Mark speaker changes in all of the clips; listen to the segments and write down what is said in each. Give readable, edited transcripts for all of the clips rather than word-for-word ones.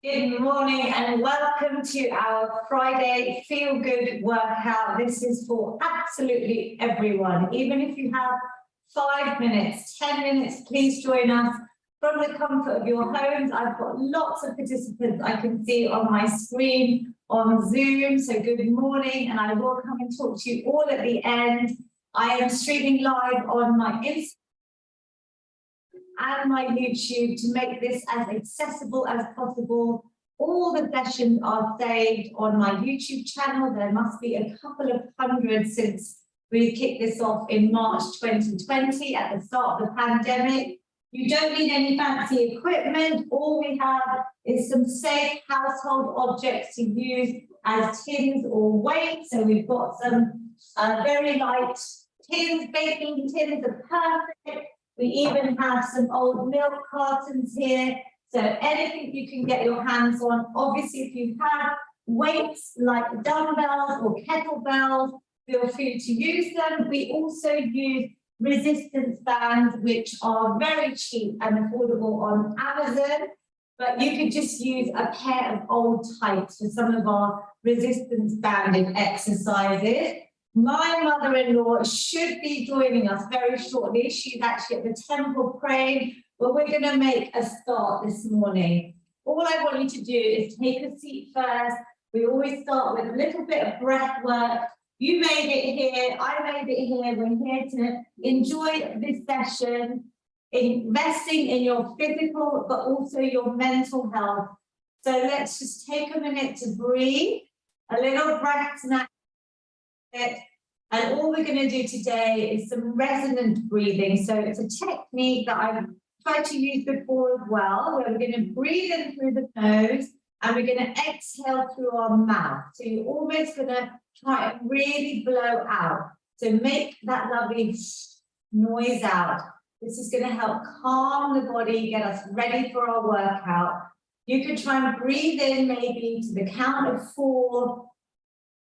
Speaker 1: Good morning and welcome to our Friday Feel Good workout. This is for absolutely everyone. Even if you have 5 minutes, 10 minutes, please join us from the comfort of your homes. I've got lots of participants I can see on my screen on Zoom. So good morning, and I will come and talk to you all at the end. I am streaming live on my Instagram and my YouTube to make this as accessible as possible. All the sessions are saved on my YouTube channel. There must be a couple of hundred since we kicked this off in March 2020 at the start of the pandemic. You don't need any fancy equipment. All we have is some safe household objects to use as tins or weights. So we've got some very light tins, baking tins are perfect. We even have some old milk cartons here. So anything you can get your hands on. Obviously, if you have weights like dumbbells or kettlebells, feel free to use them. We also use resistance bands, which are very cheap and affordable on Amazon. But you could just use a pair of old tights for some of our resistance banded exercises. My mother-in-law should be joining us very shortly. She's actually at the temple praying, but we're going to make a start this morning. All I want you to do is take a seat first. We always start with a little bit of breath work. You made it here, I made it here. We're here to enjoy this session, investing in your physical, but also your mental health. So let's just take a minute to breathe, a little breath now. And all we're going to do today is some resonant breathing. So it's a technique that I've tried to use before as well, where we're going to breathe in through the nose and we're going to exhale through our mouth. So you're almost going to try and really blow out. So make that lovely noise out. This is going to help calm the body, get us ready for our workout. You could try and breathe in maybe to the count of 4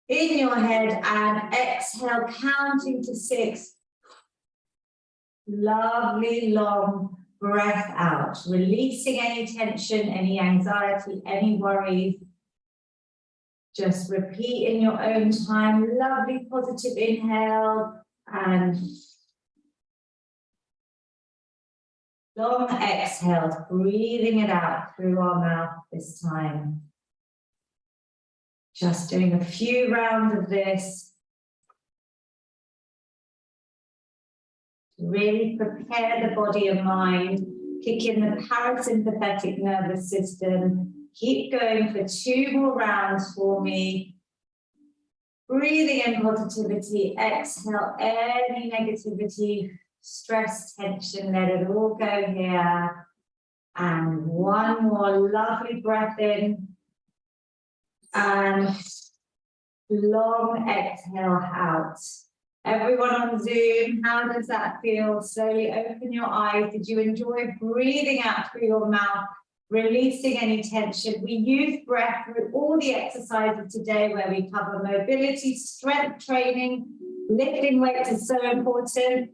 Speaker 1: in your head and exhale, counting to 6. Lovely long breath out, releasing any tension, any anxiety, any worries. Just repeat in your own time. Lovely positive inhale and long exhale, breathing it out through our mouth this time. Just doing a few rounds of this. Really prepare the body and mind. Kick in the parasympathetic nervous system. Keep going for 2 more rounds for me. Breathing in positivity. Exhale any negativity, stress, tension. Let it all go here. And 1 more lovely breath in. And long exhale out. Everyone on Zoom, how does that feel? Slowly open your eyes. Did you enjoy breathing out through your mouth, releasing any tension? We use breath through all the exercises today where we cover mobility, strength training, lifting weights is so important,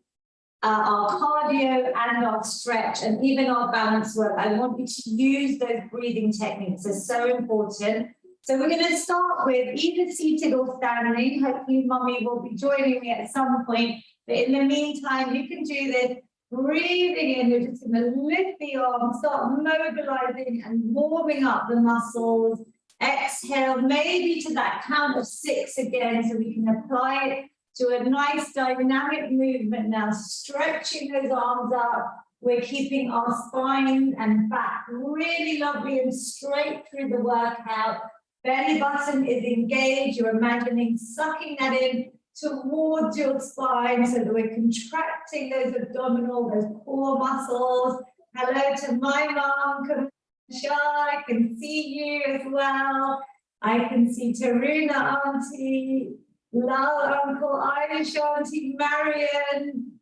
Speaker 1: our cardio and our stretch, and even our balance work. I want you to use those breathing techniques. They're so important. So we're going to start with either seated or standing. Hopefully Mummy will be joining me at some point. But in the meantime, you can do this. Breathing in, you're just going to lift the arms, start mobilizing and warming up the muscles. Exhale, maybe to that count of 6 again, so we can apply it to a nice dynamic movement now, stretching those arms up. We're keeping our spine and back really lovely and straight through the workout. Belly button is engaged. You're imagining sucking that in towards your spine so that we're contracting those abdominal, those core muscles. Hello to my mom, Kanisha. I can see you as well. I can see Taruna Auntie, Lal Uncle, Irish Auntie, Marion.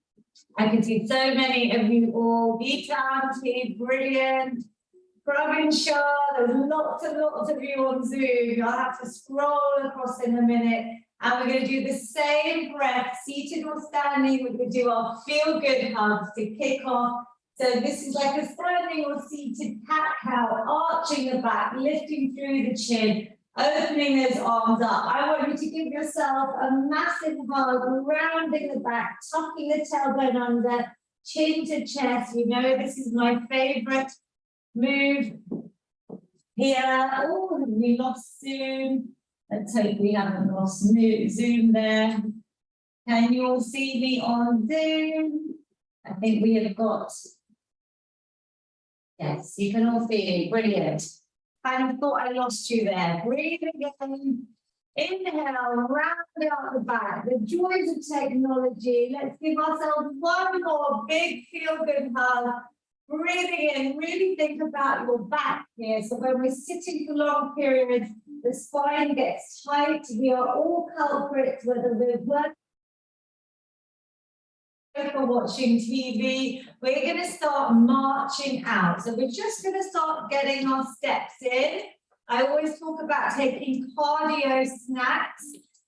Speaker 1: I can see so many of you all. Vita Auntie, brilliant. Pravin Shah, there's lots and lots of you on Zoom. I'll have to scroll across in a minute. And we're going to do the same breath, seated or standing. We're going to do our feel good hugs to kick off. So this is like a standing or seated cat-cow. Arch arching the back, lifting through the chin, opening those arms up. I want you to give yourself a massive hug, rounding the back, tucking the tailbone under, chin to chest. You know this is my favorite move here. Oh, we lost Zoom. Let's hope we haven't lost Zoom there. Can you all see me on Zoom? I think we have got, yes, you can all see me, brilliant. I thought I lost you there. Breathe again. Inhale, round out the back. The joys of technology. Let's give ourselves one more big feel-good hug. Breathing in, really think about your back here. So when we're sitting for long periods, the spine gets tight. We are all culprits, whether we're working or watching TV. We're going to start marching out. So we're just going to start getting our steps in. I always talk about taking cardio snacks.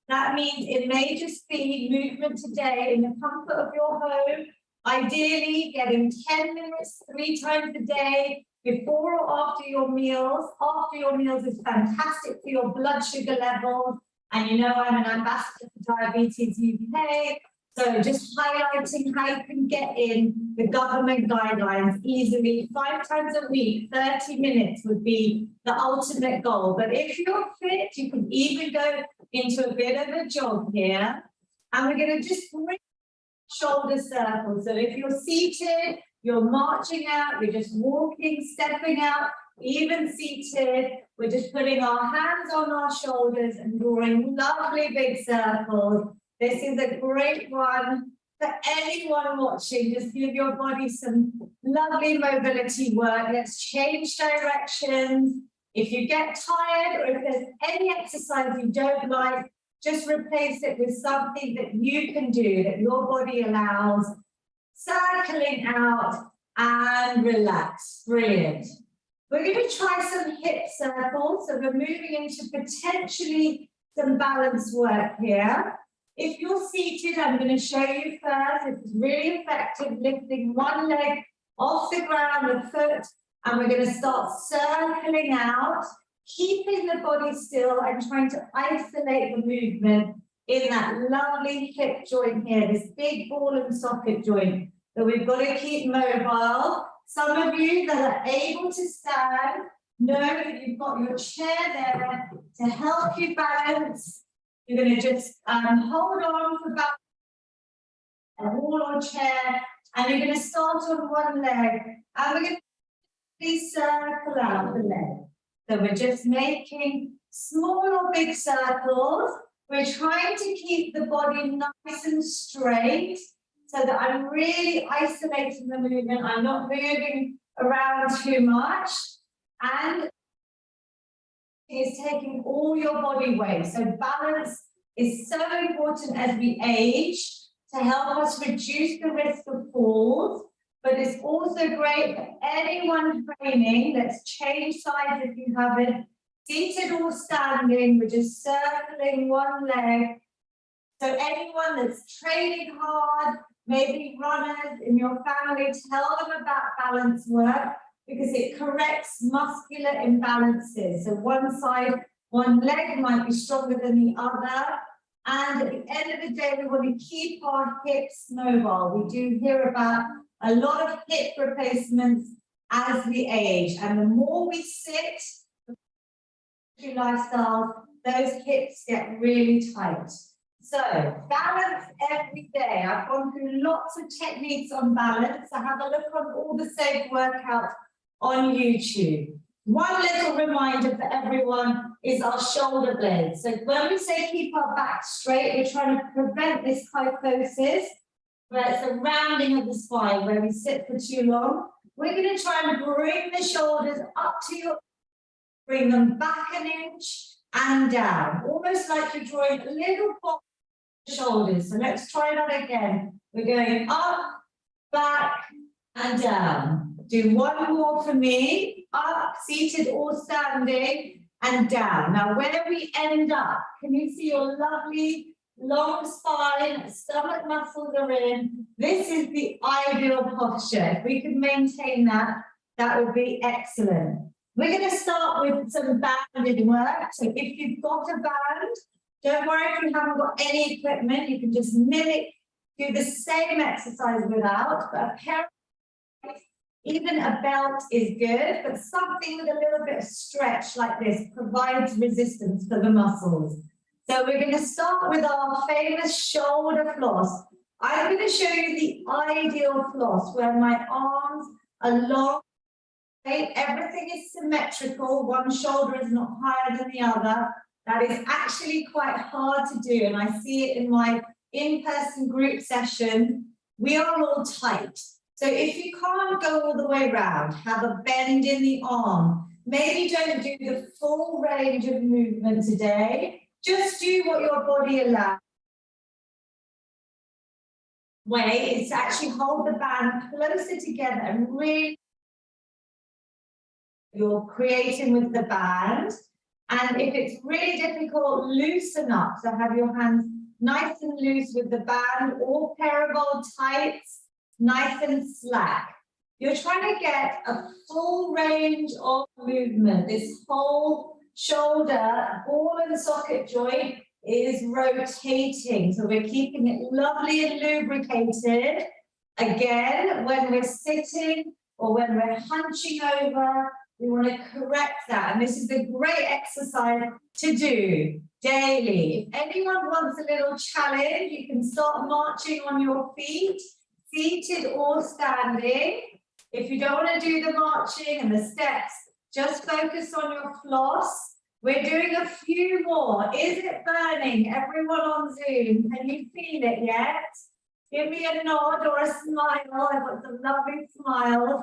Speaker 1: That means in major speed movement today in the comfort of your home. Ideally, getting 10 minutes 3 times a day, before or after your meals. After your meals is fantastic for your blood sugar levels. And you know I'm an ambassador for Diabetes UK. So just highlighting how you can get in the government guidelines easily. 5 times a week, 30 minutes would be the ultimate goal. But if you're fit, you can even go into a bit of a jog here. And we're going to just bring shoulder circles. So if you're seated, you're marching out, you're just walking, stepping out, even seated. We're just putting our hands on our shoulders and drawing lovely big circles. This is a great one for anyone watching. Just give your body some lovely mobility work. Let's change directions. If you get tired or if there's any exercise you don't like, just replace it with something that you can do, that your body allows. Circling out and relax. Brilliant. We're going to try some hip circles. So we're moving into potentially some balance work here. If you're seated, I'm going to show you first. It's really effective, lifting one leg off the ground, the foot, and we're going to start circling out, keeping the body still and trying to isolate the movement in that lovely hip joint here, this big ball and socket joint that we've got to keep mobile. Some of you that are able to stand know that you've got your chair there to help you balance. You're going to just hold on for about a wall or chair, and you're going to start on one leg, and we're going to circle out the leg. So we're just making small or big circles. We're trying to keep the body nice and straight so that I'm really isolating the movement. I'm not moving around too much. And is taking all your body weight. So balance is so important as we age to help us reduce the risk of falls, but it's also great for anyone training. Let's change sides if you haven't. Seated or standing, we're just circling one leg. So anyone that's training hard, maybe runners in your family, tell them about balance work, because it corrects muscular imbalances. So one side, one leg might be stronger than the other. And at the end of the day, we want to keep our hips mobile. We do hear about a lot of hip replacements as we age. And the more we sit, lifestyle, those hips get really tight. So balance every day. I've gone through lots of techniques on balance. So have a look on all the safe workouts on YouTube. One little reminder for everyone is our shoulder blades. So when we say keep our back straight, we're trying to prevent this kyphosis, where it's a rounding of the spine, where we sit for too long. We're going to try and bring the shoulders up to your, bring them back an inch and down, almost like you're drawing a little box of shoulders. So let's try that again. We're going up, back, and down. Do one more for me, up, seated or standing, and down. Now, where we end up, can you see your lovely long spine, stomach muscles are in? This is the ideal posture. If we could maintain that, that would be excellent. We're going to start with some banded work. So if you've got a band, don't worry if you haven't got any equipment, you can just mimic, do the same exercise without, but a pair of, even a belt is good, but something with a little bit of stretch like this provides resistance for the muscles. So we're going to start with our famous shoulder floss. I'm going to show you the ideal floss where my arms are long, everything is symmetrical, one shoulder is not higher than the other. That is actually quite hard to do, and I see it in my in-person group session. We are all tight. So if you can't go all the way around, have a bend in the arm. Maybe don't do the full range of movement today. Just do what your body allows. Way is to actually hold the band closer together and really you're creating with the band. And if it's really difficult, loosen up. So have your hands nice and loose with the band, or pair of old tights, nice and slack. You're trying to get a full range of movement. This whole shoulder, ball and socket joint is rotating. So we're keeping it lovely and lubricated. Again, when we're sitting or when we're hunching over, we want to correct that. And this is a great exercise to do daily. If anyone wants a little challenge, you can start marching on your feet, seated or standing. If you don't want to do the marching and the steps, just focus on your floss. We're doing a few more. Is it burning? Everyone on Zoom, can you feel it yet? Give me a nod or a smile. I've got some lovely smiles.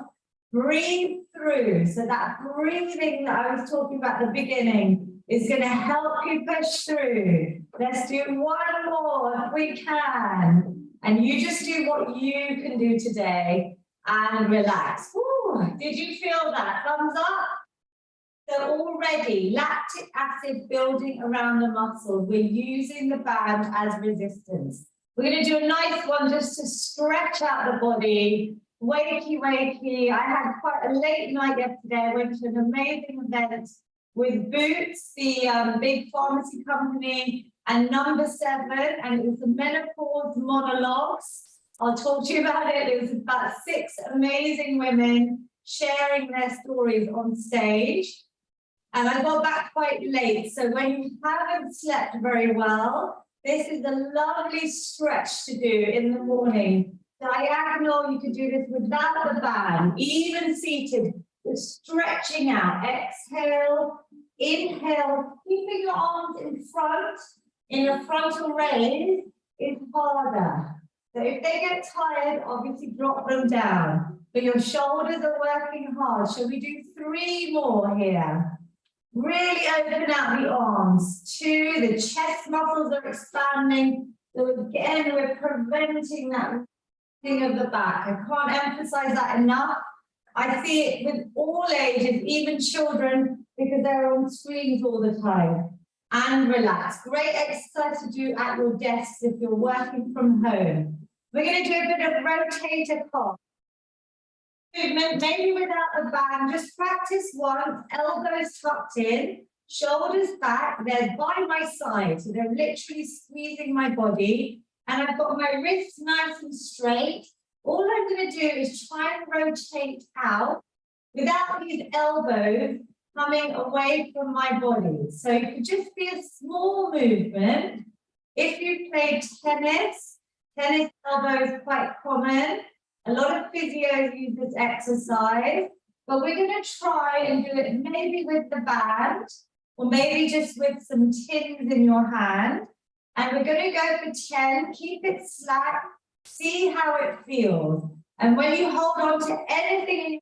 Speaker 1: Breathe through. So that breathing that I was talking about at the beginning is going to help you push through. Let's do one more if we can. And you just do what you can do today and relax. Ooh, did you feel that? Thumbs up? So already lactic acid building around the muscle. We're using the band as resistance. We're going to do a nice one just to stretch out the body. Wakey, wakey. I had quite a late night yesterday. I went to an amazing event with Boots, the big pharmacy company, and Number 7, and it was the menopause monologues. I'll talk to you about it. It was about 6 amazing women sharing their stories on stage. And I got back quite late. So when you haven't slept very well, this is a lovely stretch to do in the morning. Diagonal, you could do this without the band, even seated, just stretching out. Exhale, inhale, keeping your arms in front, in a frontal raise is harder. So if they get tired, obviously drop them down. But your shoulders are working hard. Shall we do 3 more here? Really open out the arms. 2, the chest muscles are expanding. So again, we're preventing that of the back. I can't emphasize that enough. I see it with all ages, even children, because they're on screens all the time. And relax. Great exercise to do at your desk if you're working from home. We're going to do a bit of rotator cuff movement, maybe without a band. Just practice once. Elbows tucked in, shoulders back. They're by my side, so they're literally squeezing my body. And I've got my wrists nice and straight. All I'm going to do is try and rotate out without these elbows coming away from my body. So it could just be a small movement. If you played tennis elbow is quite common. A lot of physios use this exercise. But we're going to try and do it maybe with the band, or maybe just with some tins in your hand. And we're going to go for 10, keep it slack, see how it feels. And when you hold on to anything,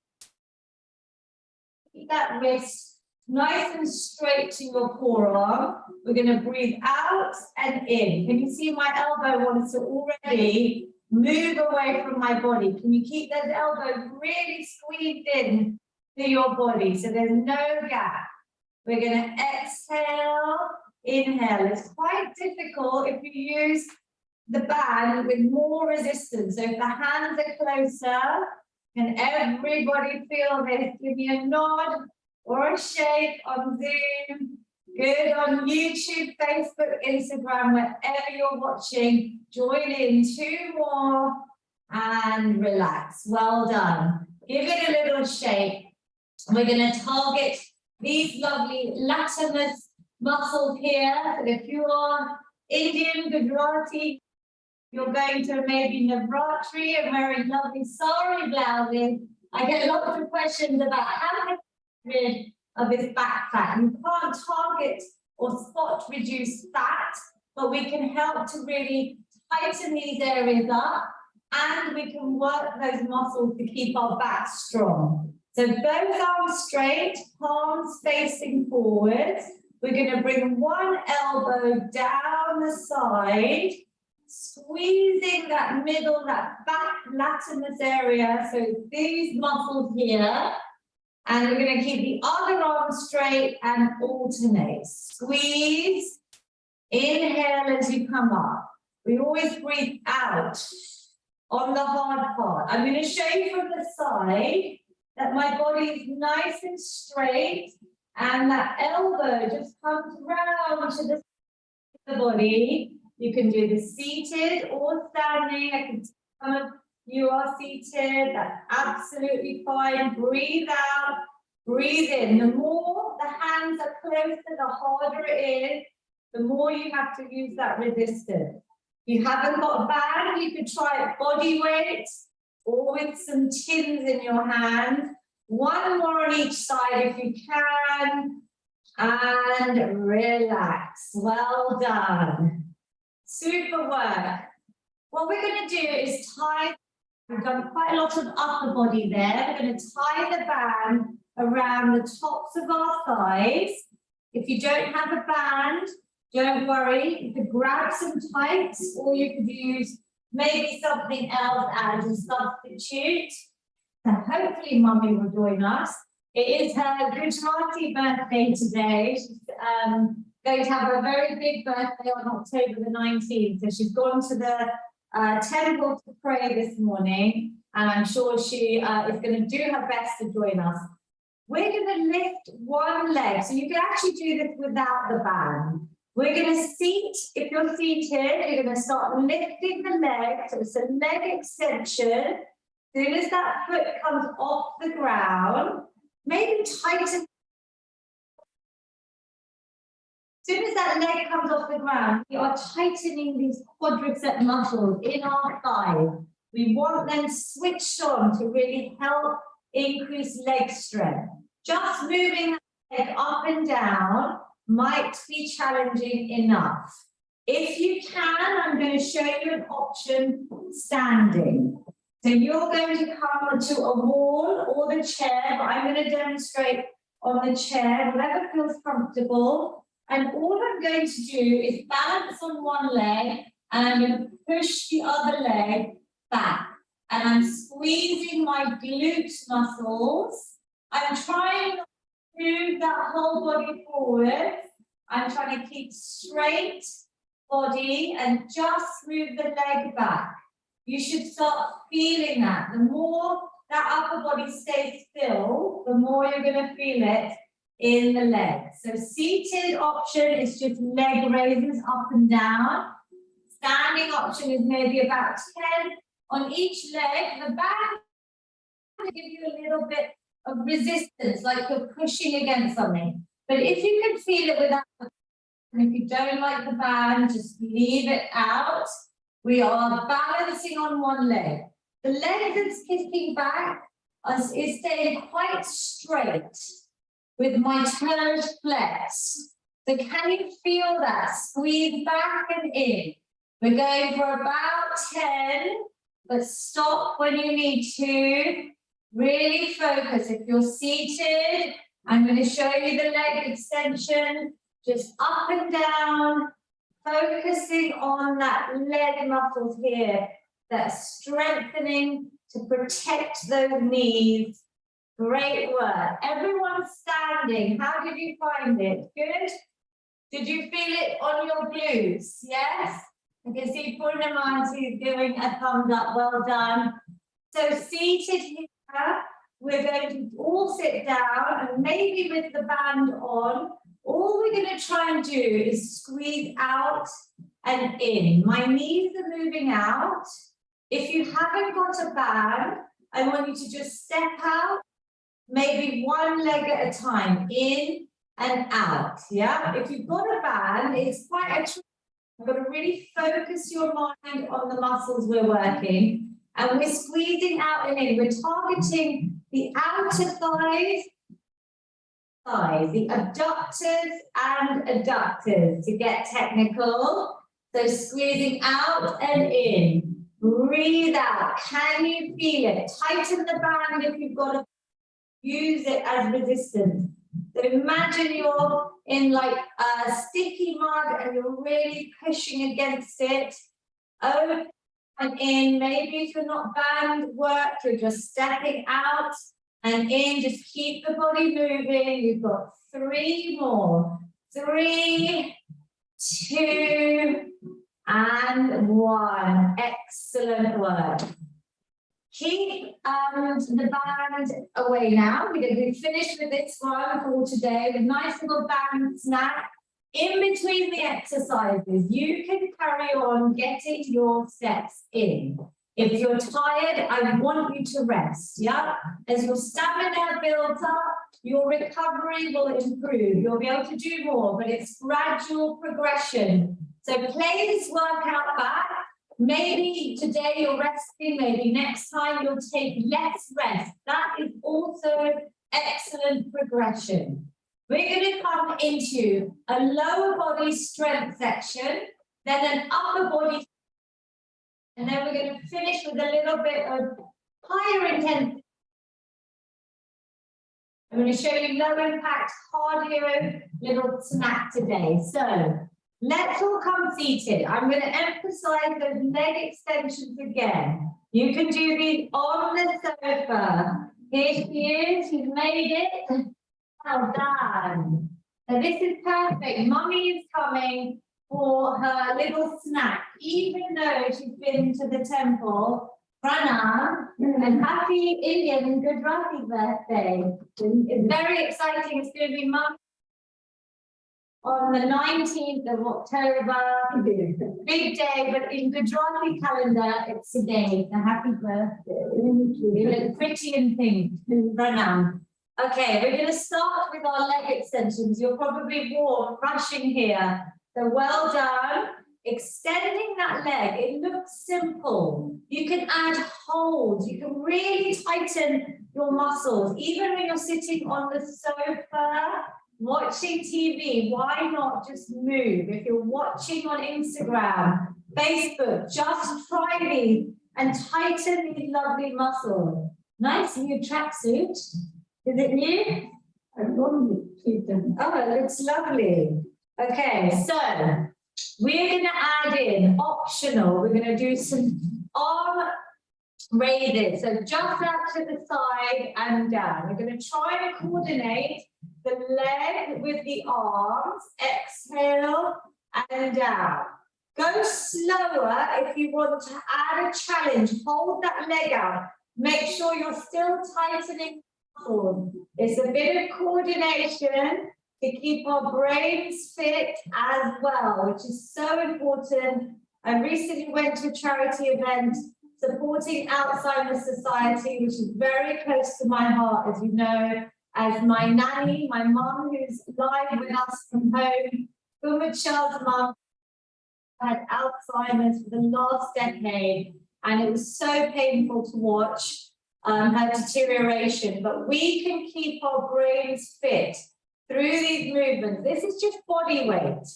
Speaker 1: keep that wrist nice and straight to your forearm. We're going to breathe out and in. Can you see my elbow wants to already move away from my body? Can you keep those elbows really squeezed in to your body so there's no gap? We're going to exhale. Inhale. It's quite difficult if you use the band with more resistance. So if the hands are closer, can everybody feel this? Give me a nod or a shake on Zoom. Good on YouTube, Facebook, Instagram, wherever you're watching. Join in 2 more and relax. Well done. Give it a little shake. We're going to target these lovely latissimus muscles here. So if you're Indian, Gujarati, you're going to maybe Navratri and wearing lovely sari blouses. I get lots of questions about how to get rid of this back fat. You can't target or spot reduce fat, but we can help to really tighten these areas up, and we can work those muscles to keep our back strong. So both arms straight, palms facing forward. We're going to bring one elbow down the side, squeezing that middle, that back latissimus area. So these muscles here. And we're going to keep the other arm straight and alternate. Squeeze, inhale as you come up. We always breathe out on the hard part. I'm going to show you from the side that my body is nice and straight, and that elbow just comes round to the body. You can do this seated or standing. I can see some of you are seated. That's absolutely fine. Breathe out, breathe in. The more the hands are closer, the harder it is, the more you have to use that resistance. If you haven't got a band, you could try it body weight or with some tins in your hand. 1 more on each side if you can. And relax. Well done. Super work. What we're going to do is tie. We've done quite a lot of upper body there. We're going to tie the band around the tops of our thighs. If you don't have a band, don't worry. You could grab some tights, or you could use maybe something else as a substitute. So hopefully Mummy will join us. It is her Gujarati birthday today. She's going to have a very big birthday on October the 19th. So she's gone to the temple to pray this morning, and I'm sure she is going to do her best to join us. We're going to lift one leg, so you can actually do this without the band. We're going to seat. If you're seated, you're going to start lifting the leg, so it's a leg extension. As soon as that foot comes off the ground, maybe tighten. As soon as that leg comes off the ground, we are tightening these quadricep muscles in our thighs. We want them switched on to really help increase leg strength. Just moving that leg up and down might be challenging enough. If you can, I'm going to show you an option standing. So you're going to come to a wall or the chair, but I'm going to demonstrate on the chair, whatever feels comfortable. And all I'm going to do is balance on one leg, and I'm going to push the other leg back. And I'm squeezing my glute muscles. I'm trying not to move that whole body forward. I'm trying to keep straight body and just move the leg back. You should start feeling that. The more that upper body stays still, the more you're going to feel it in the leg. So seated option is just leg raises up and down. Standing option is maybe about 10 on each leg. The band will give you a little bit of resistance, like you're pushing against something. But if you can feel it without, and if you don't like the band, just leave it out. We are balancing on one leg. The leg that's kicking back is staying quite straight with my toes flexed. So can you feel that? Squeeze back and in. We're going for about 10, but stop when you need to. Really focus. If you're seated, I'm going to show you the leg extension, just up and down, focusing on that leg muscles here that's strengthening to protect those knees. Great work. Everyone standing. How did you find it? Good? Did you feel it on your glutes? Yes? I can see Purnamanti is giving a thumbs up. Well done. So seated here, we're going to all sit down and maybe with the band on, all we're going to try and do is squeeze out and in. My knees are moving out. If you haven't got a band, I want you to just step out, maybe one leg at a time, in and out, yeah? If you've got a band, it's quite a trick. You've got to really focus your mind on the muscles we're working, and we're squeezing out and in. We're targeting the outer thighs, the adductors and adductors to get technical. So squeezing out and in. Breathe out. Can you feel it? Tighten the band if you've got to use it as resistance. So imagine you're in like a sticky mud and you're really pushing against it. Over and in. Maybe if you're not band work, you're just stepping out and in. Just keep the body moving. You've got 3 more. 3, 2, and 1. Excellent work. Keep the band away now. We're going to be finished with this one for today. With nice little band snack. In between the exercises, you can carry on getting your steps in. If you're tired, I want you to rest, yeah? As your stamina builds up, your recovery will improve. You'll be able to do more, but it's gradual progression. So play this workout back. Maybe today you're resting, maybe next time you'll take less rest. That is also excellent progression. We're going to come into a lower body strength section, then an upper body, and then we're going to finish with a little bit of higher intensity. I'm going to show you low impact cardio little snack today. So let's all come seated. I'm going to emphasize those leg extensions again. You can do these on the sofa. Here she is, she's made it. Well done. So this is perfect. Mummy is coming for her little snack, even though she's been to the temple. Pranam and happy Indian Gujarati birthday. It's very exciting. It's going to be Mum on the 19th of October. Big day, but in Gujarati calendar, it's today. So happy birthday. You look pretty in pink. Pranam. Okay, we're going to start with our leg extensions. You're probably warm, rushing here. So well done. Extending that leg, it looks simple. You can add holds. You can really tighten your muscles. Even when you're sitting on the sofa, watching TV, why not just move? If you're watching on Instagram, Facebook, just try these and tighten these lovely muscles. Nice new tracksuit. Is it new? I want to keep them. Oh, it looks lovely. Okay, so we're going to add in optional. We're going to do some arm raises. So just out to the side and down. We're going to try and coordinate the leg with the arms. Exhale and down. Go slower if you want to add a challenge. Hold that leg out. Make sure you're still tightening. It's a bit of coordination to keep our brains fit as well, which is so important. I recently went to a charity event supporting Alzheimer's Society, which is very close to my heart, as you know, as my nanny, my mum, who's live with us from home, Gumachal's mum, had Alzheimer's for the last decade, and it was so painful to watch her deterioration, but we can keep our brains fit through these movements. This is just body weight,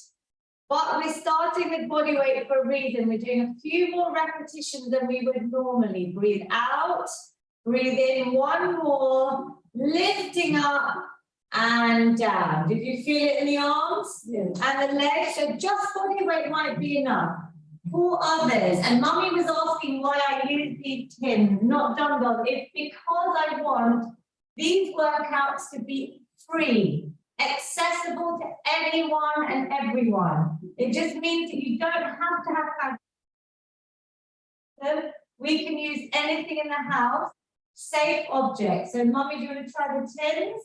Speaker 1: but we're starting with body weight for a reason. We're doing a few more repetitions than we would normally. Breathe out, breathe in, one more, lifting up and down. Did you feel it in the arms? Yes. And the legs? So just body weight might be enough. For others, and Mummy was asking why I use these tins, not dumbbells. It's because I want these workouts to be free, accessible to anyone and everyone. It just means that you don't have to have. So we can use anything in the house. safe object. So Mummy, do you want to try the tins?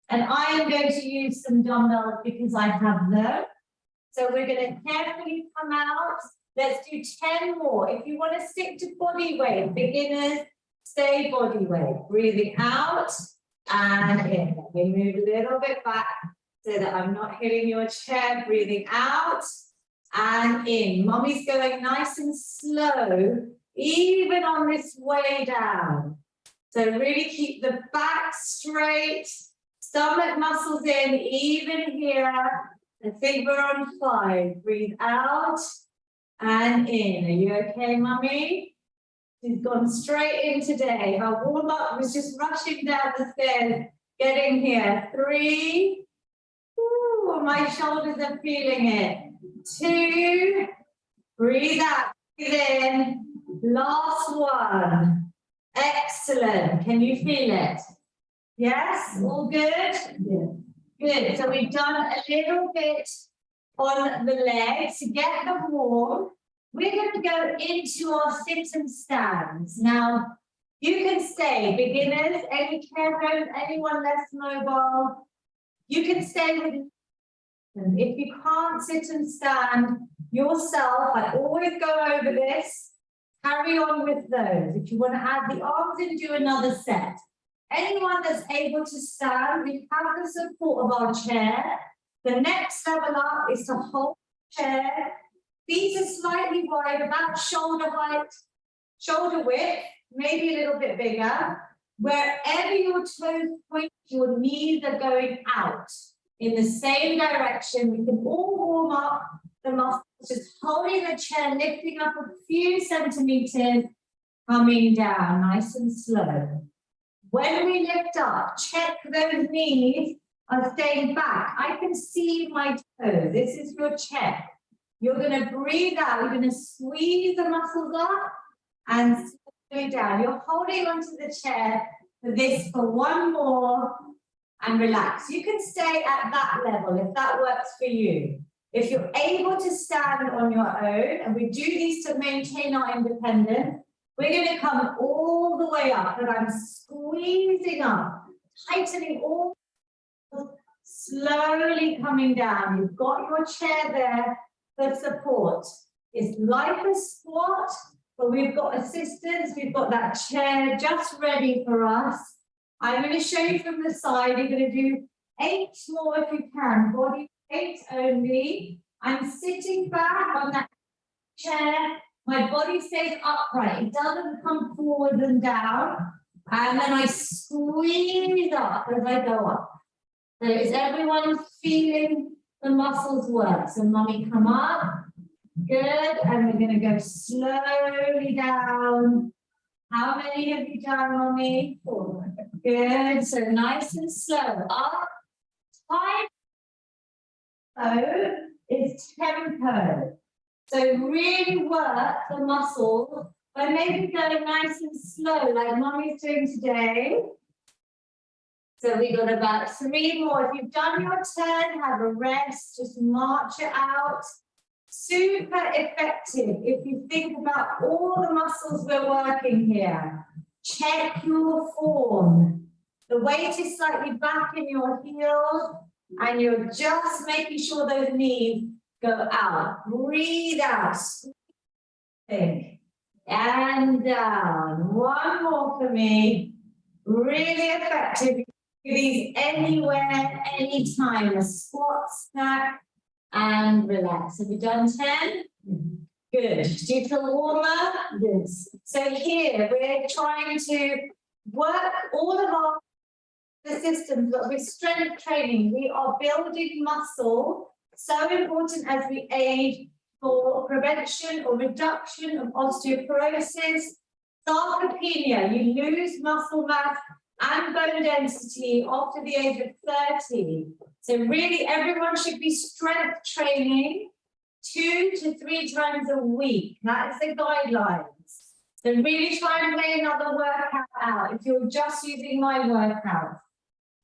Speaker 1: And I am going to use some dumbbells because I have them. So we're going to carefully come out. Let's do 10 more. If you want to stick to body weight, beginners, stay body weight. Breathing out and in. Let me move a little bit back so that I'm not hitting your chair. Breathing out and in. Mummy's going nice and slow, even on this way down. So really keep the back straight, stomach muscles in, even here. I think we're on 5. Breathe out and in. Are you okay, Mummy? She's gone straight in today. Her warm-up was just rushing down the stairs, getting here. 3. Ooh, my shoulders are feeling it. 2. Breathe out, breathe in. Last one. Excellent. Can you feel it? Yes? All good? Yeah. Good. So we've done a little bit on the legs to get them warm. We're going to go into our sit and stands. Now, you can stay, beginners, any carers, anyone less mobile, you can stay with them. If you can't sit and stand yourself, I always go over this, carry on with those. If you want to add the arms in, do another set. Anyone that's able to stand, we have the support of our chair. The next level up is to hold the chair. Feet are slightly wide, about shoulder height, shoulder width, maybe a little bit bigger. Wherever your toes point, your knees are going out in the same direction. We can all warm up the muscles, just holding the chair, lifting up a few centimeters, coming down nice and slow. When we lift up, check those knees are staying back. I can see my toes. This is your check. You're going to breathe out. You're going to squeeze the muscles up and slowly down. You're holding onto the chair for this for one more and relax. You can stay at that level if that works for you. If you're able to stand on your own, and we do these to maintain our independence, we're going to come all the way up, and I'm squeezing up, tightening all, slowly coming down. You've got your chair there for support. It's like a squat, but we've got assistance. We've got that chair just ready for us. I'm going to show you from the side. You're going to do 8 more if you can. Body weight only. I'm sitting back on that chair. My body stays upright. It doesn't come forward and down. And then I squeeze up as I go up. So is everyone feeling the muscles work? So Mummy, come up. Good. And we're going to go slowly down. How many have you done, Mummy? 4. Good. So nice and slow. Up. Tempo is tempo. So really work the muscles by maybe going nice and slow, like Mummy's doing today. So we got about 3 more. If you've done your turn, have a rest, just march it out. Super effective if you think about all the muscles we're working here. Check your form. The weight is slightly back in your heels, and you're just making sure those knees go out. Breathe out. Think. And down. One more for me. Really effective. Do these anywhere, anytime. A squat, snap, and relax. Have you done 10? Good. Do you feel warmer? Yes. So here we're trying to work all of our systems, but with strength training, we are building muscle. So important as we age for prevention or reduction of osteoporosis, sarcopenia. You lose muscle mass and bone density after the age of 30. So really everyone should be strength training 2 to 3 times a week. That is the guidelines. So really try and lay another workout out if you're just using my workout.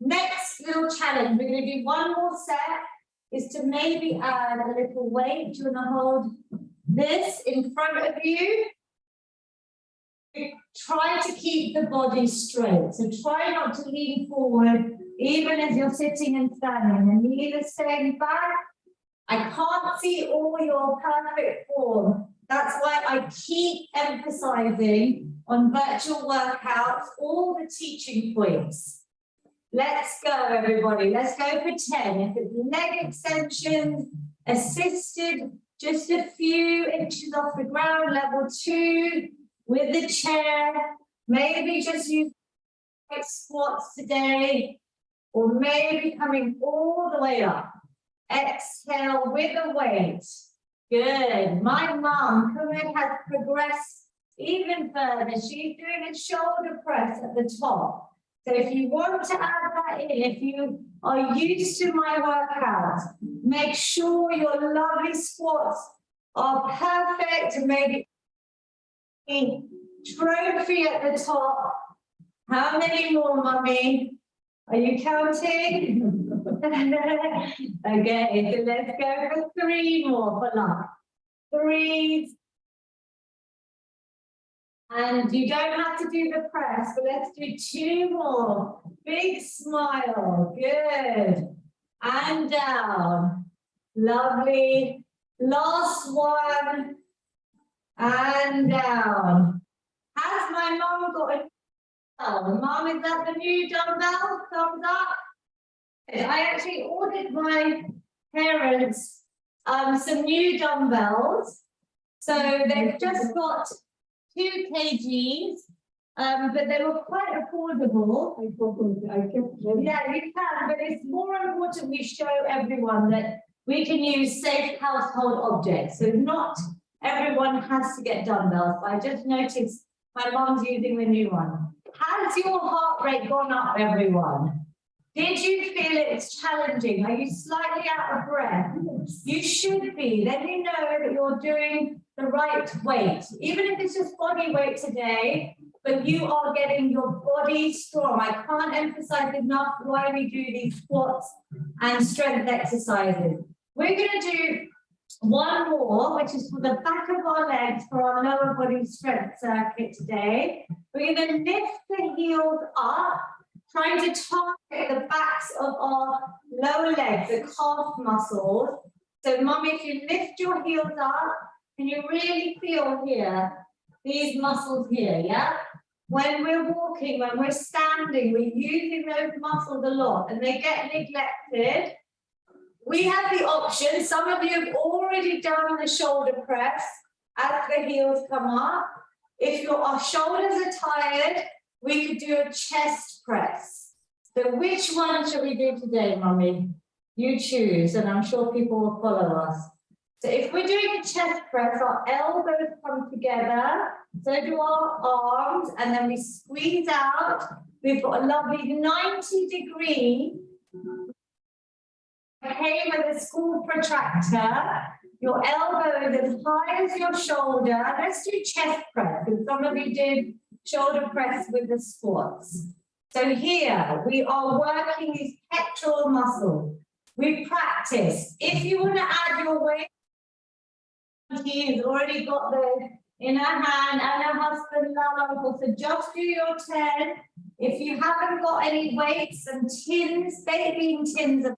Speaker 1: Next little challenge, we're going to do one more set, is to maybe add a little weight. Do you want to hold this in front of you? Try to keep the body straight. So try not to lean forward, even as you're sitting and standing. And neither staying back. I can't see all your perfect form. That's why I keep emphasizing on virtual workouts, all the teaching points. Let's go, everybody. Let's go for 10. If it's leg extensions, assisted, just a few inches off the ground, level 2, with the chair. Maybe just use squats today, or maybe coming all the way up. Exhale with a weight. Good. My mum, Corinne, has progressed even further. She's doing a shoulder press at the top. So if you want to add that in, if you are used to my workout, make sure your lovely squats are perfect. Maybe a trophy at the top. How many more, mummy? Are you counting? Okay, so let's go for 3 more for luck. 3. And you don't have to do the press, but let's do 2 more. Big smile. Good. And down. Lovely. Last one. And down. Has my mum got a Mom, is that the new dumbbell? Thumbs up. I actually ordered my parents some new dumbbells. So they've just got 2 kgs, but they were quite affordable. Yeah, you can, but it's more important we show everyone that we can use safe household objects. So not everyone has to get dumbbells, but I just noticed my mom's using the new one. Has your heart rate gone up, everyone? Did you feel it's challenging? Are you slightly out of breath? You should be. Then you know that you're doing the right weight. Even if it's just body weight today, but you are getting your body strong. I can't emphasize enough why we do these squats and strength exercises. We're going to do 1 more, which is for the back of our legs for our lower body strength circuit today. We're going to lift the heels up, trying to target the backs of our lower legs, the calf muscles. So, Mummy, if you lift your heels up, can you really feel here, these muscles here, yeah? When we're walking, when we're standing, we're using those muscles a lot and they get neglected. We have the option, some of you have already done the shoulder press as the heels come up. If your shoulders are tired, we could do a chest press. So which one should we do today, Mummy? You choose, and I'm sure people will follow us. So if we're doing a chest press, our elbows come together, so do our arms, and then we squeeze out. We've got a lovely 90-degree. Okay, with a school protractor, your elbow is as high as your shoulder. Let's do chest press, because some of you did shoulder press with the squats. So here, we are working these pectoral muscles. We practice. If you want to add your weight, he's already got those in her hand, and her husband, uncle. So just do your 10. If you haven't got any weights and tins, baking tins are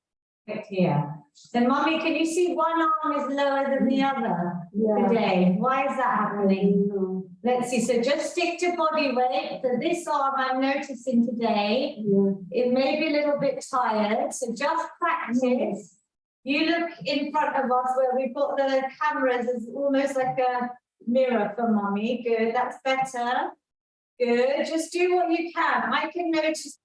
Speaker 1: here. Then, Mummy, can you see one arm is lower than the other today? Why is that happening? Let's see. So just stick to body weight. So this arm I'm noticing today, it may be a little bit tired. So just practice. You look in front of us where we've got the cameras as almost like a mirror for Mummy. Good. That's better. Good. Just do what you can. I can notice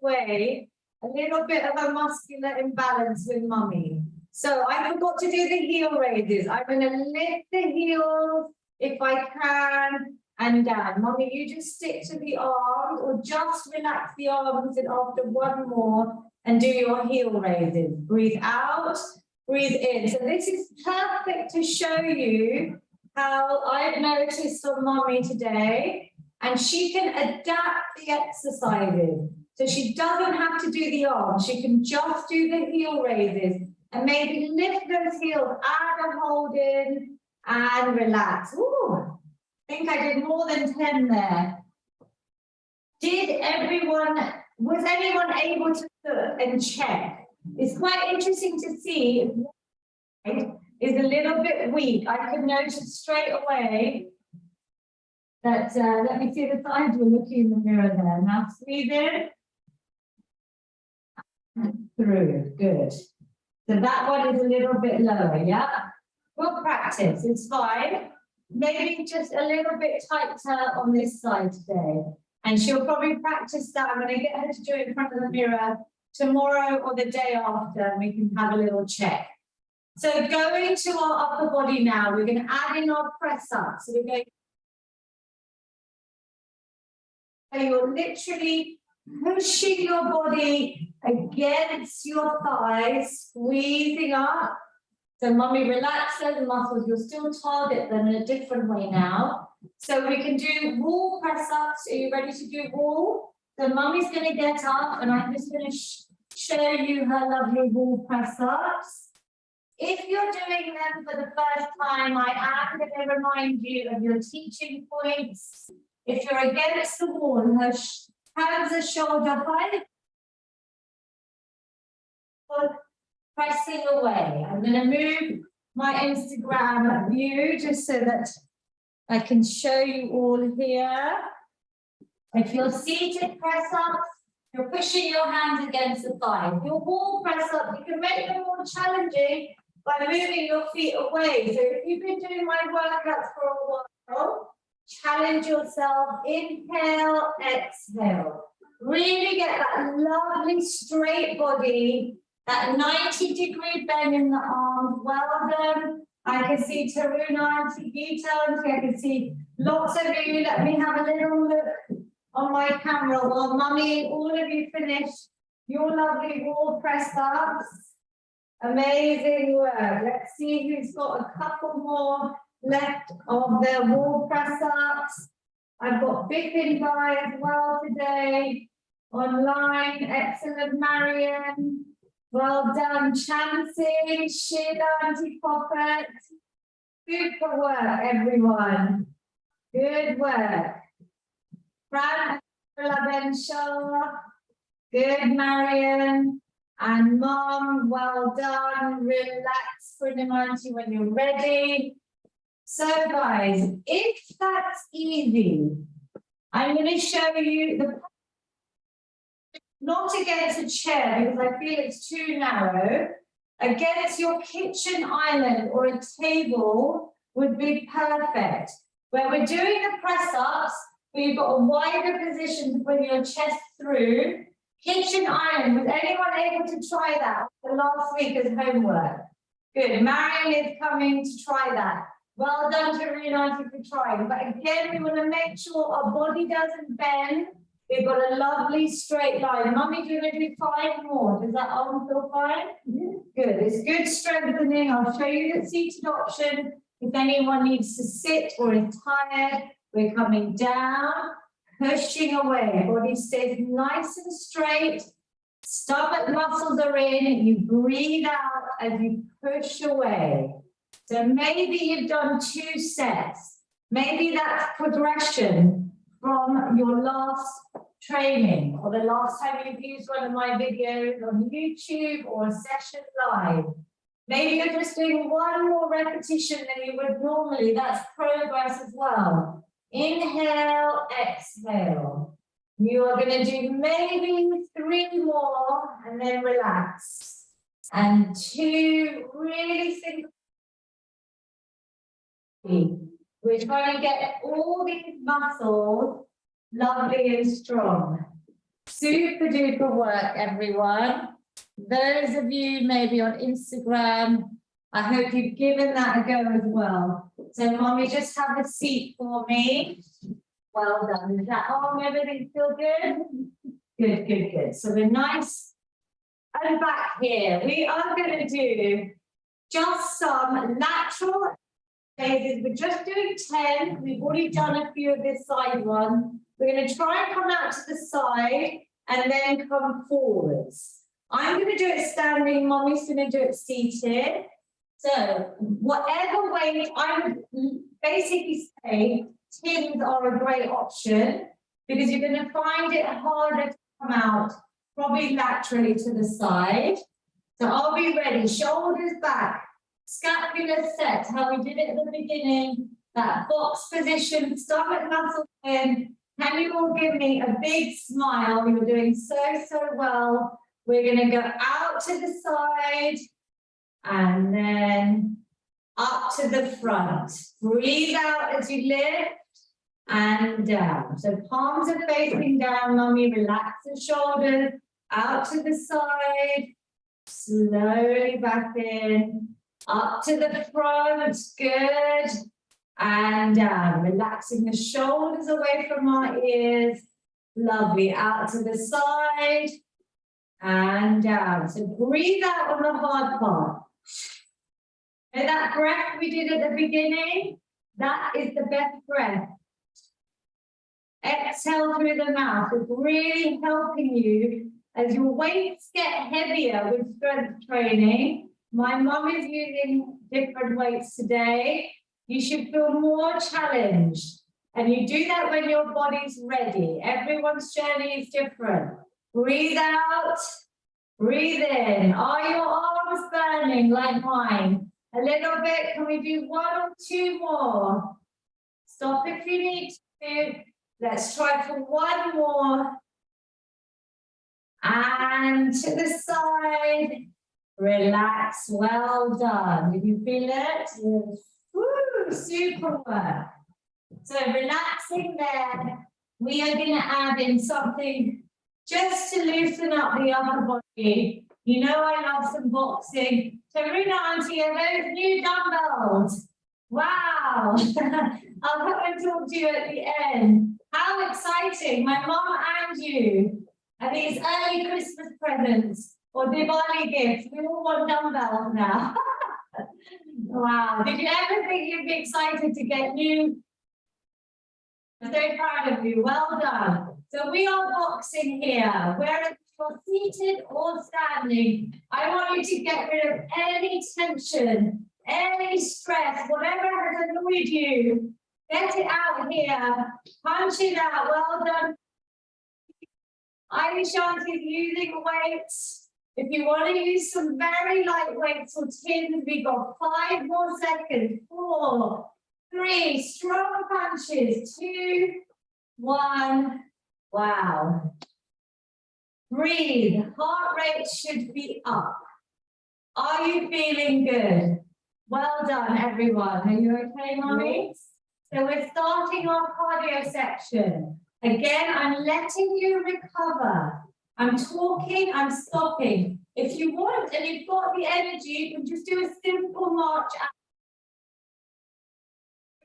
Speaker 1: way a little bit of a muscular imbalance with Mummy. So I forgot to do the heel raises. I'm going to lift the heels if I can and down. Mummy, you just stick to the arms or just relax the arms, and after 1 more and do your heel raises. Breathe out, breathe in. So this is perfect to show you how I've noticed on Mummy today, and she can adapt the exercises. So she doesn't have to do the arms. She can just do the heel raises and maybe lift those heels, add a hold in and relax. Ooh. I think I did more than 10 there. Was anyone able to look and check? It's quite interesting to see is a little bit weak. I could notice straight away that, let me see the side, we're looking in the mirror there. Now squeeze in, through, good. So that one is a little bit lower, yeah? We'll practice, it's fine. Maybe just a little bit tighter on this side today. And she'll probably practice that. I'm going to get her to do it in front of the mirror tomorrow or the day after, and we can have a little check. So going to our upper body now, we're going to add in our press up. So we're going to, you're literally pushing your body against your thighs, squeezing up. So mummy, relax those muscles. You'll still target them in a different way now. So we can do wall press ups. Are you ready to do wall? So mummy's going to get up and I'm just going to show you her lovely wall press ups. If you're doing them for the first time, I am going to remind you of your teaching points. If you're against the wall, her hands are shoulder height. Pressing away. I'm going to move my Instagram view just so that I can show you all here. If you're seated press ups, you're pushing your hands against the thigh. Your wall press up, you can make them more challenging by moving your feet away. So if you've been doing my workouts for a while, challenge yourself. Inhale, exhale. Really get that lovely straight body. That 90-degree bend in the arms, well done. I can see Taruna, Auntie Gita, I can see lots of you. Let me have a little look on my camera while mummy and all of you finish your lovely wall press ups. Amazing work. Let's see who's got a couple more left of their wall press ups. I've got Bipin by as well today. Online, excellent Marion. Well done, Chansey, Sheila, Auntie Poppet. Super work, everyone. Good work. Fran, Ben Shaw. Good, Marion. And Mom, well done. Relax, Auntie, when you're ready. So, guys, if that's easy, I'm going to show you the not against a chair because I feel it's too narrow, against your kitchen island or a table would be perfect. Where we're doing the press-ups, we've got a wider position to bring your chest through. Kitchen island, was anyone able to try that for last week as homework? Good, Marion is coming to try that. Well done to Reunited for trying. But again, we want to make sure our body doesn't bend. We've got a lovely straight line. Mummy, do you want to do 5 more? Does that arm feel fine? Good. It's good strengthening. I'll show you the seated option. If anyone needs to sit or is tired, we're coming down, pushing away. Body stays nice and straight. Stomach muscles are in. You breathe out as you push away. So maybe you've done 2 sets. Maybe that's progression from your last training or the last time you've used one of my videos on YouTube or a session live. Maybe you're just doing 1 more repetition than you would normally. That's progress as well. Inhale, exhale. You are going to do maybe 3 more and then relax. And 2, really think. We're trying to get all these muscles lovely and strong. Super duper work, everyone. Those of you maybe on Instagram, I hope you've given that a go as well. So, Mommy, just have a seat for me. Well done. Is that arm, everything feel good? Good, good, good. So we're nice and back here. We are going to do just some lateral phases. We're just doing 10. We've already done a few of this side one. We're going to try and come out to the side and then come forwards. I'm going to do it standing. Mommy's going to do it seated. So whatever weight, I would basically say tins are a great option because you're going to find it harder to come out, probably laterally to the side. So I'll be ready, shoulders back, scapula set, how we did it at the beginning, that box position, stomach muscle in. Can you all give me a big smile? You're doing so well. We're going to go out to the side and then up to the front. Breathe out as you lift and down. So palms are facing down, mummy. Relax the shoulders. Out to the side. Slowly back in. Up to the front. Good. And down. Relaxing the shoulders away from our ears. Lovely. Out to the side. And down. So breathe out on the hard part. And that breath we did at the beginning, that is the best breath. Exhale through the mouth. It's really helping you as your weights get heavier with strength training. My mum is using different weights today. You should feel more challenged. And you do that when your body's ready. Everyone's journey is different. Breathe out, breathe in. Are your arms burning like mine? A little bit. Can we do 1 or 2 more? Stop if you need to. Let's try for 1 more. And to the side. Relax. Well done. Did you feel it? Woo, super work. So relaxing there. We are going to add in something just to loosen up the upper body. You know I love some boxing. So Rina Auntie, are those new dumbbells? Wow. I'll come and talk to you at the end. How exciting. My mom and you. And these early Christmas presents or Diwali gifts. We all want dumbbells now. Wow. Did you ever think you'd be excited to get new? I'm so proud of you. Well done. So we are boxing here. Whether you're seated or standing, I want you to get rid of any tension, any stress, whatever has annoyed you. Get it out here. Punch it out. Well done. Irish aunties using weights. If you want to use some very light weights or tins, we've got 5 more seconds. 4, 3, strong punches. 2, 1. Wow. Breathe. Heart rate should be up. Are you feeling good? Well done, everyone. Are you okay, mommy? So we're starting our cardio section. Again, I'm letting you recover. I'm talking, I'm stopping. If you want and you've got the energy, you can just do a simple march out.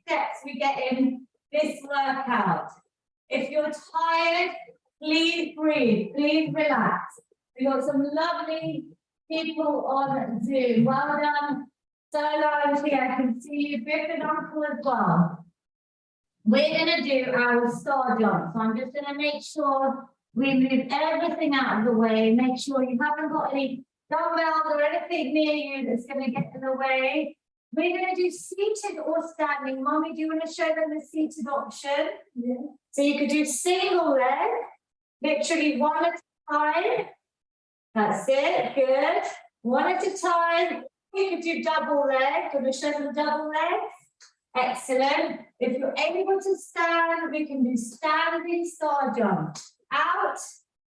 Speaker 1: Steps we get in this workout. If you're tired, please breathe, please relax. We've got some lovely people on Zoom. Well done, Solange. I can see you, Biff and Uncle as well. We're going to do our star jump. So I'm just going to make sure we move everything out of the way. Make sure you haven't got any dumbbells or anything near you that's going to get in the way. We're going to do seated or standing. Mommy, do you want to show them the seated option? Yeah. So you could do single leg, literally 1 at a time. That's it, good. 1 at a time. You could do double leg. Do you want to show them double legs? Excellent. If you're able to stand, we can do standing star jump. Out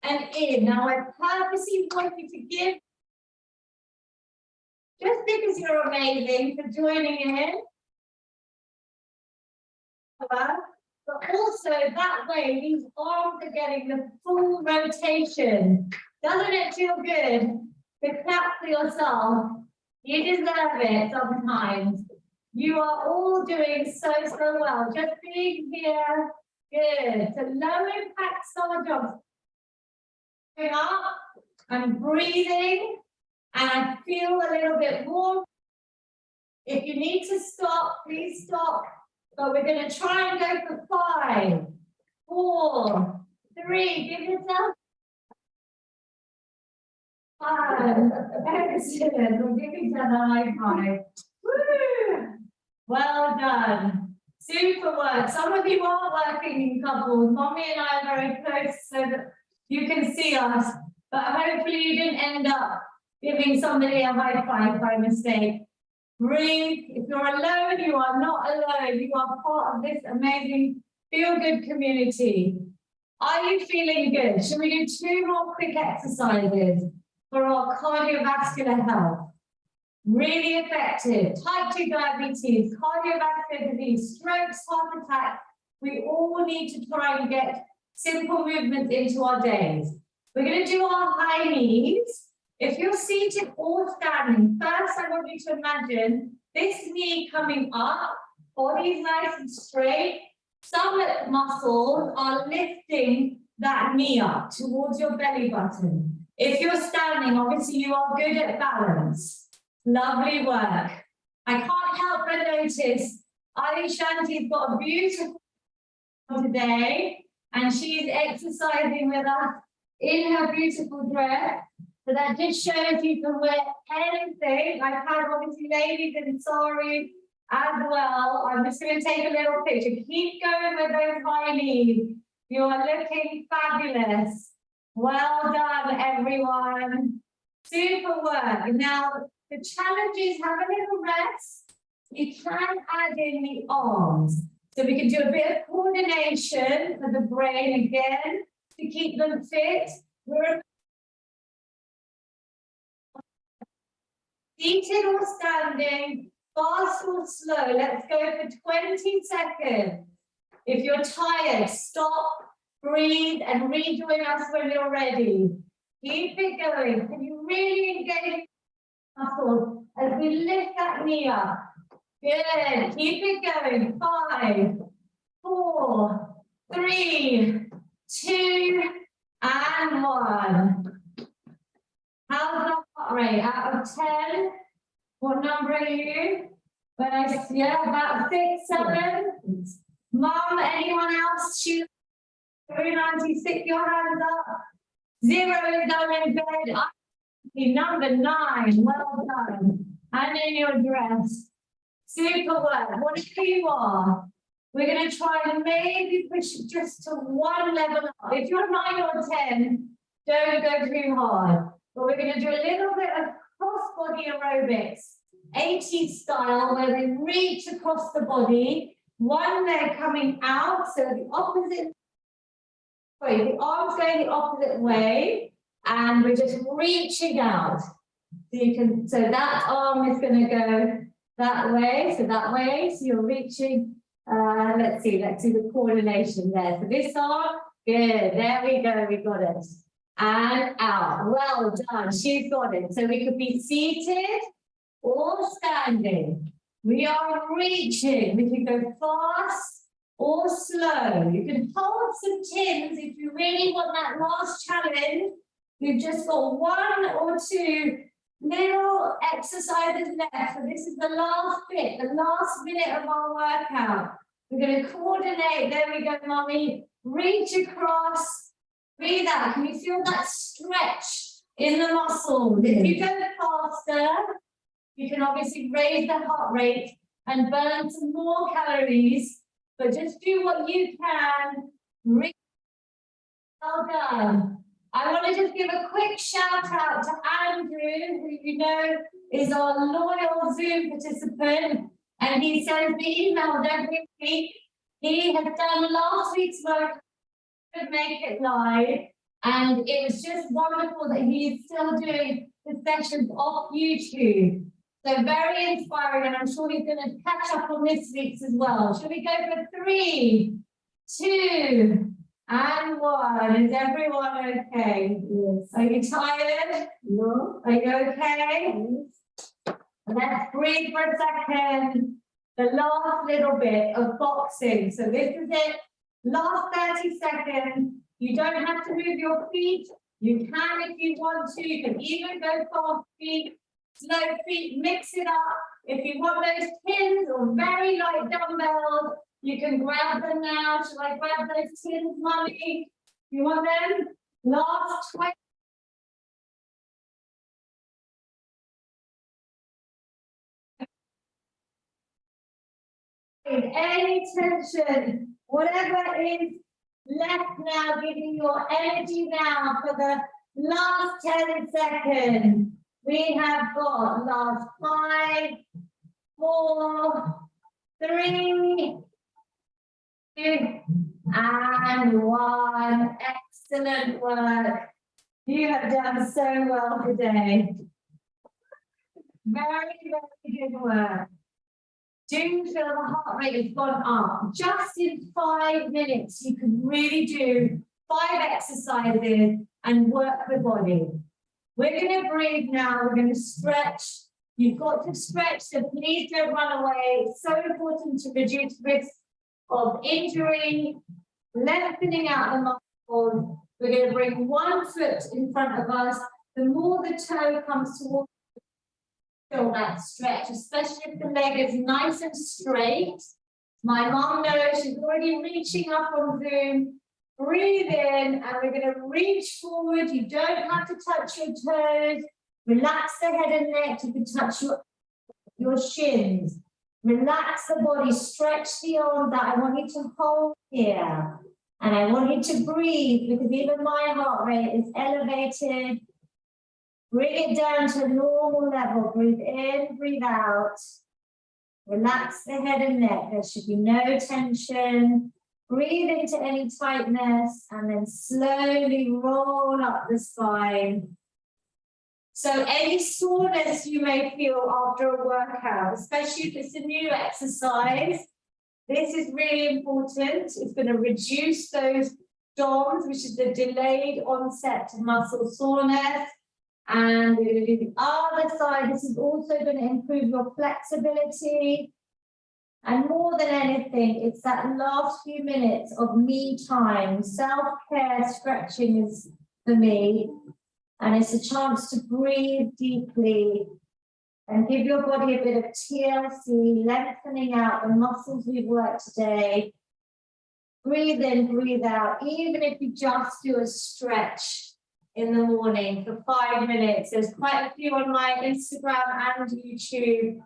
Speaker 1: and in. Now, I purposely want you to give, just because you're amazing for joining in, but also that way these arms are getting the full rotation. Doesn't it feel good to clap for yourself? You deserve it sometimes. You are all doing so well. Just being here. Good. So low impact star jumps. Going up. I'm breathing. And I feel a little bit more. If you need to stop, please stop. But we're going to try and go for 5, 4, 3. Give yourself 5. Excellent. We'll give each other a high five. Woo! Well done. Super work. Some of you are working in couples. Mommy and I are very close so that you can see us. But hopefully you didn't end up giving somebody a high five by mistake. Breathe. If you're alone, you are not alone. You are part of this amazing feel-good community. Are you feeling good? Should we do 2 more quick exercises for our cardiovascular health? Really effective. Type 2 diabetes, cardiovascular disease, strokes, heart attack. We all need to try and get simple movements into our days. We're going to do our high knees. If you're seated or standing, first I want you to imagine this knee coming up, body's nice and straight. Some muscles are lifting that knee up towards your belly button. If you're standing, obviously you are good at balance. Lovely work. I can't help but notice Ali Shanti's got a beautiful today, and she's exercising with us in her beautiful dress. So that just shows you can wear anything. I've had obviously ladies in saris as well. I'm just going to take a little picture. Keep going with those high knees. You are looking fabulous. Well done, everyone. Super work. Now, the challenge is have a little rest. You can add in the arms. So we can do a bit of coordination for the brain again to keep them fit. We're seated or standing, fast or slow. Let's go for 20 seconds. If you're tired, stop, breathe, and rejoin us when you're ready. Keep it going. Can you really engage muscles as we lift that knee up? Good. Keep it going. 5, 4, 3, 2, and 1. How's the heart rate? Out of 10, what number are you? Yeah, about 6, 7. Mom, anyone else? Shoot. 396, your hands up. 0 is down in bed. Number 9, well done. And in your dress. Super work. Whatever you are, we're going to try and maybe push it just to 1 level up. If you're 9 or 10, don't go too hard. But we're going to do a little bit of cross-body aerobics, 80s style, where we reach across the body, one leg coming out, so the opposite way, the arms going the opposite way, and we're just reaching out. So that arm is going to go that way, so you're reaching, let's do the coordination there. So this arm, good, there we go, we got it. And out, well done, she's got it. So we could be seated or standing. We are reaching, we can go fast or slow. You can hold some tins if you really want that last challenge. We've just got 1 or 2 little exercises left. So this is the last bit, the last minute of our workout. We're going to coordinate. There we go, mommy. Reach across. Breathe out. Can you feel that stretch in the muscles? If you go faster, you can obviously raise the heart rate and burn some more calories. But just do what you can. Well done. I want to just give a quick shout out to Andrew, who you know is our loyal Zoom participant, and he sends me emails every week. He has done last week's work to make it live, and it was just wonderful that he is still doing the sessions off YouTube. So very inspiring, and I'm sure he's going to catch up on this week's as well. Should we go for 3, 2, and 1? Is everyone okay? Yes. Are you tired? No. Are you okay? Yes. Let's breathe for a second. The last little bit of boxing. So this is it. Last 30 seconds. You don't have to move your feet. You can if you want to. You can even go fast feet, slow feet, mix it up. If you want those pins or very light dumbbells, you can grab them now. Shall I grab those tins, mommy? You want them? Last 20. any tension, whatever is left now, giving your energy now for the last 10 seconds. We have got last 5, 4, 3, 2, and 1. Excellent work. You have done so well today. Very, very good work. Do you feel the heart rate has gone up? Just in 5 minutes, you can really do 5 exercises and work the body. We're going to breathe now. We're going to stretch. You've got to stretch, so please don't run away. It's so important to reduce risk of injury, lengthening out the muscles. We're going to bring one foot in front of us. The more the toe comes towards, feel that stretch, especially if the leg is nice and straight. My mom knows she's already reaching up on Zoom. Breathe in, and we're going to reach forward. You don't have to touch your toes. Relax the head and neck. You can touch your shins. Relax the body. Stretch the arms out. I want you to hold here. And I want you to breathe, because even my heart rate is elevated. Bring it down to a normal level. Breathe in, breathe out. Relax the head and neck. There should be no tension. Breathe into any tightness and then slowly roll up the spine. So any soreness you may feel after a workout, especially if it's a new exercise, this is really important. It's going to reduce those DOMS, which is the delayed onset muscle soreness. And we're going to do the other side. This is also going to improve your flexibility. And more than anything, it's that last few minutes of me time. Self-care stretching is for me. And it's a chance to breathe deeply and give your body a bit of TLC, lengthening out the muscles we've worked today. Breathe in, breathe out. Even if you just do a stretch in the morning for 5 minutes. There's quite a few on my Instagram and YouTube.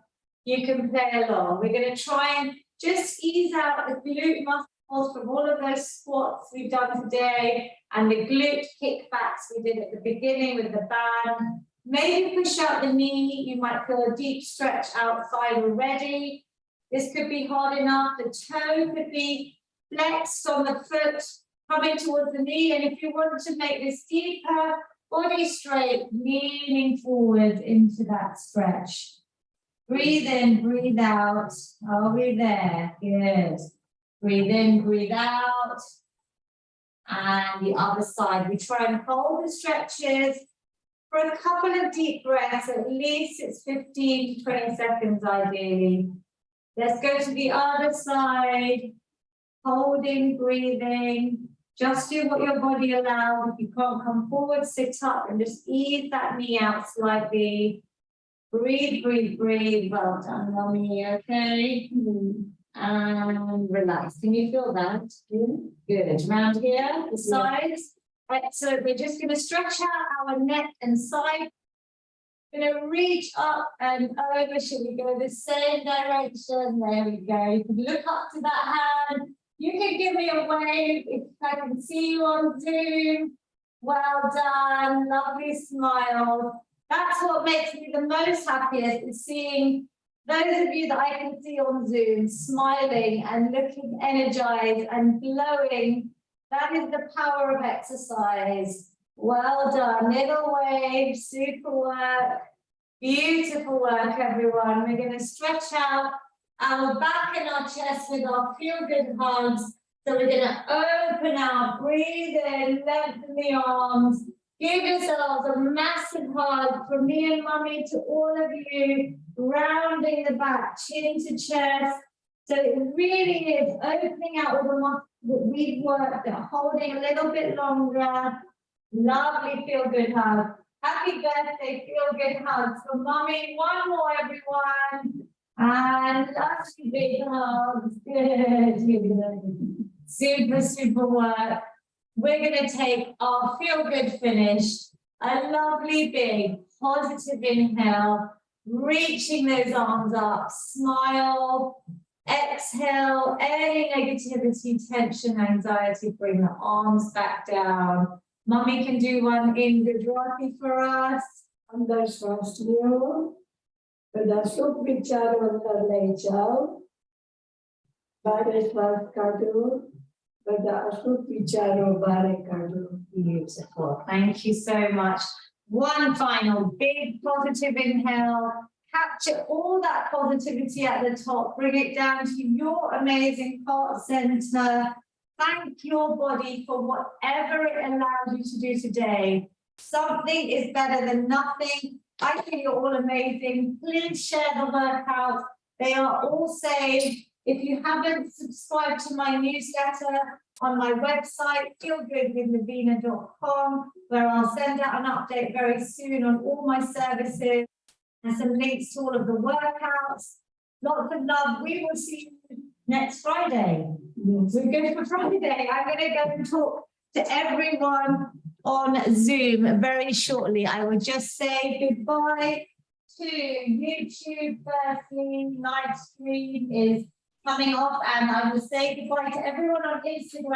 Speaker 1: You can play along. We're going to try and just ease out the glute muscles from all of those squats we've done today and the glute kickbacks we did at the beginning with the band. Maybe push out the knee. You might feel a deep stretch outside already. This could be hard enough. The toe could be flexed on the foot, coming towards the knee. And if you want to make this deeper, body straight, leaning forward into that stretch. Breathe in, breathe out. Are we there? Good. Breathe in, breathe out. And the other side. We try and hold the stretches for a couple of deep breaths. At least it's 15 to 20 seconds ideally. Let's go to the other side. Holding, breathing. Just do what your body allows. If you can't come forward, sit up and just ease that knee out slightly. Breathe, breathe, breathe. Well done, mommy. Okay. And relax. Can you feel that? Good. Around here, the sides. Excellent. We're just going to stretch out our neck and side. We're going to reach up and over. Should we go the same direction? There we go. You can look up to that hand. You can give me a wave if I can see you on Zoom. Well done. Lovely smile. That's what makes me the most happiest, is seeing those of you that I can see on Zoom smiling and looking energized and glowing. That is the power of exercise. Well done. Little wave. Super work. Beautiful work, everyone. We're going to stretch out our back and our chest with our feel-good hugs. So we're going to open out, breathe in, lengthen the arms. Give yourselves a massive hug from me and mommy to all of you, rounding the back, chin to chest. So it really is opening out all the muscles that we've worked at, holding a little bit longer. Lovely feel-good hug. Happy birthday, feel-good hugs for mommy. One more, everyone. And lovely big hugs. Good. Super, super work. We're going to take our feel-good finish, a lovely big positive inhale, reaching those arms up, smile, Exhale any negativity, tension, anxiety, bring the arms back down. Mummy can do one in Gujarati for us.
Speaker 2: અંદર શ્વાસ લ્યો, બધા સુખ વિચારો અંદર લઈ જાઓ, બારે શ્વાસ કાઢો, બધા અશુભ વિચારો બારે કાઢો.
Speaker 1: Beautiful. Thank you so much. One final big positive inhale. Capture all that positivity at the top. Bring it down to your amazing heart center. Thank your body for whatever it allowed you to do today. Something is better than nothing. I think you're all amazing. Please share the workout. They are all saved. If you haven't subscribed to my newsletter on my website, feelgoodwithlavina.com, where I'll send out an update very soon on all my services and some links to all of the workouts. Lots of love. We will see you next Friday. We're good for Friday. I'm going to go and talk to everyone on Zoom very shortly. I will just say goodbye to YouTube firstly. Live stream is coming off, and I will say goodbye to everyone on Instagram.